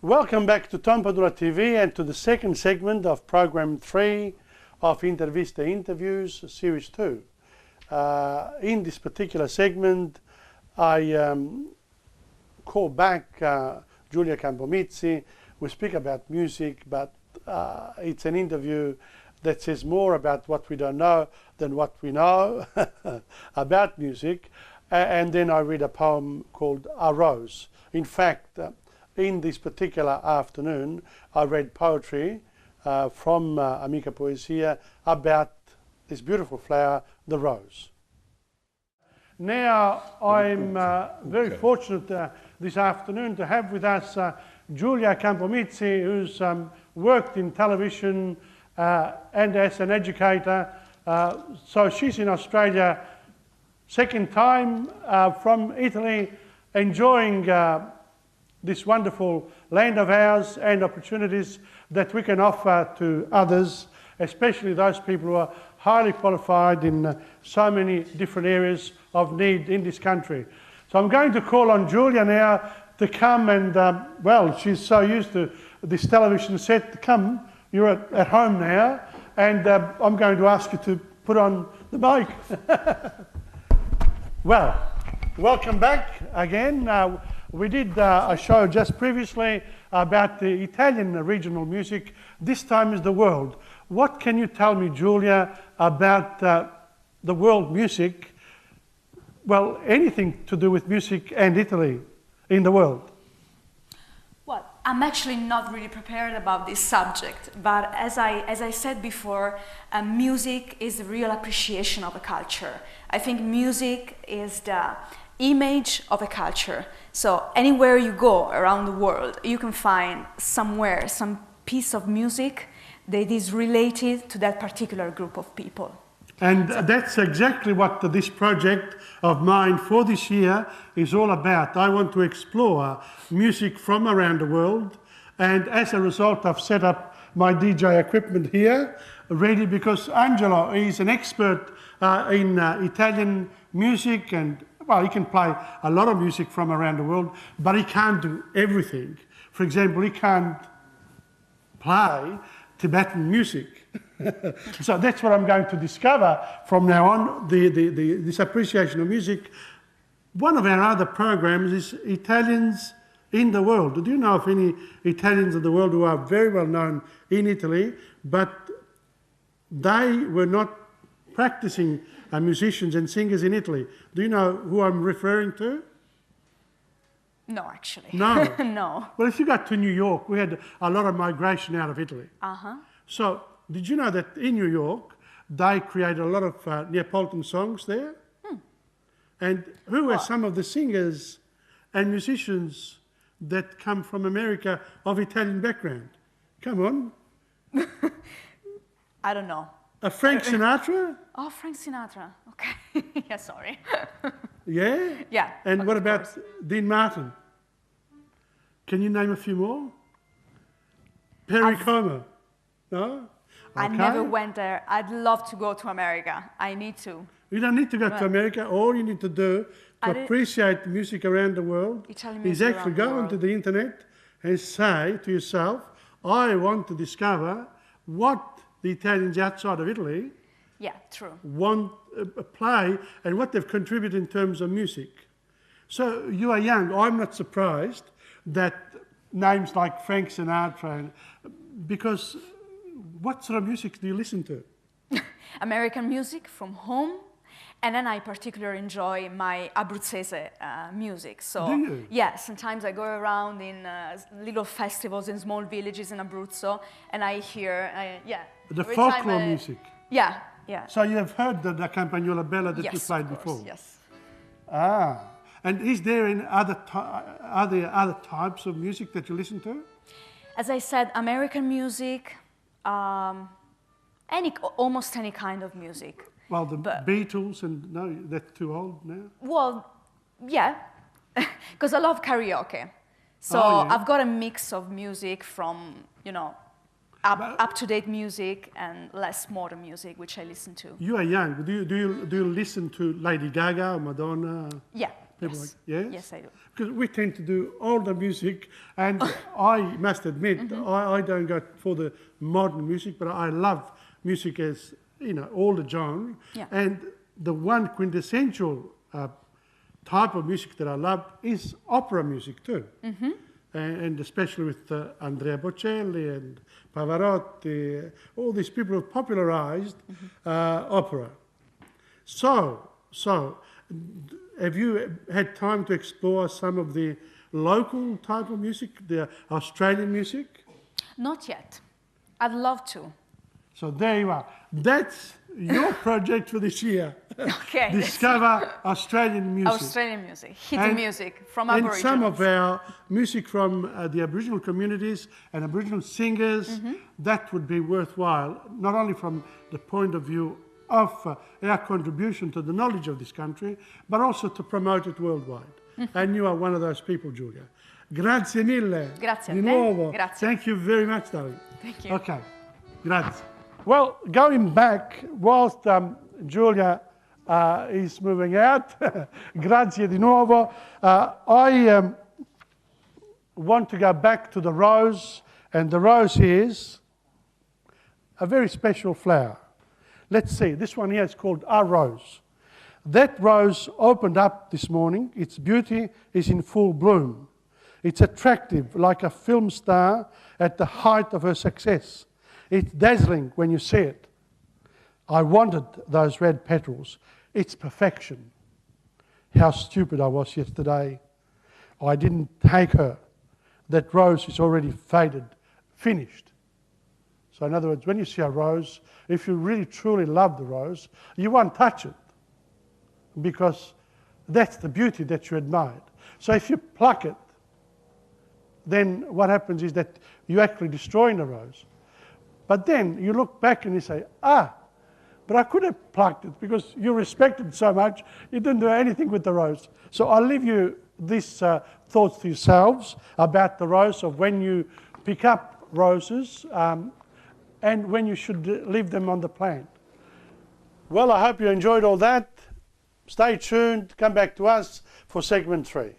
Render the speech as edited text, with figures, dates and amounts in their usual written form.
Welcome back to TomPadulaTV and to the second segment of Program 3 of Interviste Interviews, Series 2. In this particular segment, I call back Giulia Campomizzi. We speak about music, but it's an interview that says more about what we don't know than what we know about music. And then I read a poem called A Rose. In fact, in this particular afternoon, I read poetry from Amica Poesia about this beautiful flower, the rose. Now, I'm very fortunate this afternoon to have with us Giulia Campomizzi, who's worked in television and as an educator. So she's in Australia second time from Italy, enjoying this wonderful land of ours and opportunities that we can offer to others, especially those people who are highly qualified in so many different areas of need in this country. So I'm going to call on Giulia now to come and, well, she's so used to this television set. Come, you're at home now, and I'm going to ask you to put on the mic. Well, welcome back again. We did a show just previously about the Italian regional music. This time is the world. What can you tell me, Giulia, about the world music? Well, anything to do with music and Italy in the world. Well, I'm actually not really prepared about this subject, but as I said before, music is the real appreciation of a culture. I think music is the image of a culture. So anywhere you go around the world, you can find somewhere some piece of music that is related to that particular group of people. And that's exactly what this project of mine for this year is all about. I want to explore music from around the world, and as a result I've set up my DJ equipment here ready, because Angelo is an expert in Italian music, and well, he can play a lot of music from around the world, but he can't do everything. For example, he can't play Tibetan music. So that's what I'm going to discover from now on, this appreciation of music. One of our other programs is Italians in the world. Do you know of any Italians in the world who are very well known in Italy, but they were not practicing musicians and singers in Italy? Do you know who I'm referring to? No, actually. No? No. Well, if you go to New York, we had a lot of migration out of Italy. Uh-huh. So, did you know that in New York, they created a lot of Neapolitan songs there? And who were some of the singers and musicians that come from America of Italian background? Come on. I don't know. Frank Sinatra? Oh, Frank Sinatra. Okay. Yeah, sorry. Yeah? Yeah. And what about course. Dean Martin? Can you name a few more? Perry Como? No? I Okay. never went there. I'd love to go to America. I need to. You don't need to go to America. All you need to do to appreciate music around the world is actually go onto the internet and say to yourself, I want to discover what the Italians outside of Italy want to play and what they've contributed in terms of music. So you are young. I'm not surprised that names like Frank Sinatra, because what sort of music do you listen to? American music from home, and then I particularly enjoy my Abruzzese music. So, do you? Yeah, sometimes I go around in little festivals in small villages in Abruzzo, and I hear, The folklore music? Yeah, yeah. So you have heard the Campagnola Bella that you played before? Yes. Ah, and is there any other types of music that you listen to? As I said, American music, almost any kind of music. Well, the Beatles, and no, that's too old now? Well, yeah, because I love karaoke. So I've got a mix of music from, you know, up-to-date music and less modern music, which I listen to. You are young. Do you listen to Lady Gaga or Madonna? Yeah, People Yes. yes? Yes, I do. Because we tend to do older music, and I must admit, I don't go for the modern music, but I love music as, you know, all the genre. Yeah. And the one quintessential type of music that I love is opera music too. And especially with Andrea Bocelli and Pavarotti, all these people who popularized opera. So, have you had time to explore some of the local type of music, the Australian music? Not yet. I'd love to. So there you are. That's your project for this year. Okay. Discover Australian music. Australian music, hidden music from And Aboriginals. some of our music from the Aboriginal communities and Aboriginal singers, that would be worthwhile, not only from the point of view of our contribution to the knowledge of this country, but also to promote it worldwide. And you are one of those people, Giulia. Grazie mille. Grazie a Di te. nuovo. Grazie. Thank you very much, darling. Thank you. Okay. Grazie. Well, going back, whilst Giulia is moving out, grazie di nuovo, I want to go back to the rose, and the rose is a very special flower. Let's see, this one here is called a rose. That rose opened up this morning. Its beauty is in full bloom. It's attractive, like a film star at the height of her success. It's dazzling when you see it. I wanted those red petals. It's perfection. How stupid I was yesterday. I didn't take her. That rose is already faded, finished. So in other words, when you see a rose, if you really truly love the rose, you won't touch it, because that's the beauty that you admired. So if you pluck it, then what happens is that you're actually destroying the rose. But then you look back and you say, but I could have plucked it, because you respect it so much, you didn't do anything with the rose. So I'll leave you these thoughts to yourselves about the rose, of when you pick up roses and when you should leave them on the plant. Well, I hope you enjoyed all that. Stay tuned, come back to us for segment 3.